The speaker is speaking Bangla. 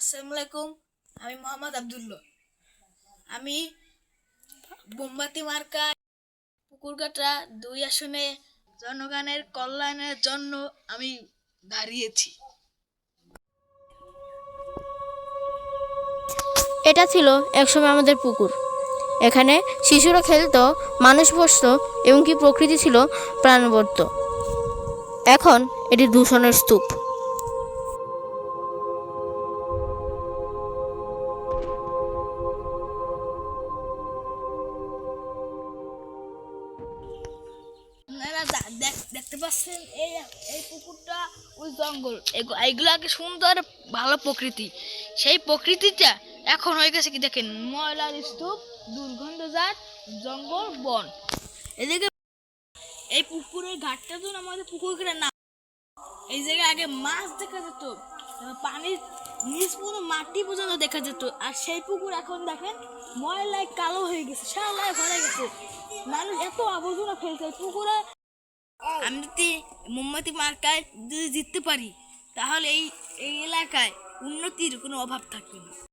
আসসালামু আলাইকুম। আমি মোহাম্মদ আব্দুল্লাহ। আমি মোমবাতি মার্কা পুকুরঘাটা 2 আসনে জনগণের কল্যাণের জন্য আমি দাঁড়িয়েছি। এটা ছিল একসময় আমাদের পুকুর। এখানে শিশুরা খেলতো, মানুষ বসতো, এমনকি প্রকৃতি ছিল প্রাণবন্ত। এখন এটি দূষণের স্তূপ। আপনারা দেখতে পাচ্ছেন এই এই পুকুরটা, ওই জঙ্গল, এইগুলো আগে সুন্দর ভালো প্রকৃতি। সেই প্রকৃতিটা এখন হয়ে গেছে কি দেখেন, ময়লার স্তূপ, দুর্গন্ধজাত জঙ্গল, বন। এদিকে এই পুকুরের ঘাটটা তো আমাদের পুকুরের না, এই জায়গায় আগে মাছ দেখা যেত, পানির নিচ পুরো মাটি পর্যন্ত দেখা যেত। আর সেই পুকুর এখন দেখেন ময়লায় কালো হয়ে গেছে, শালায় ভরে গেছে। মানুষ এত আবর্জনা ফেলছে পুকুরে। আমি যদি মোমবাতি মার্কায় যদি জিততে পারি, তাহলে এই এই এলাকায় উন্নতির কোনো অভাব থাকবে না।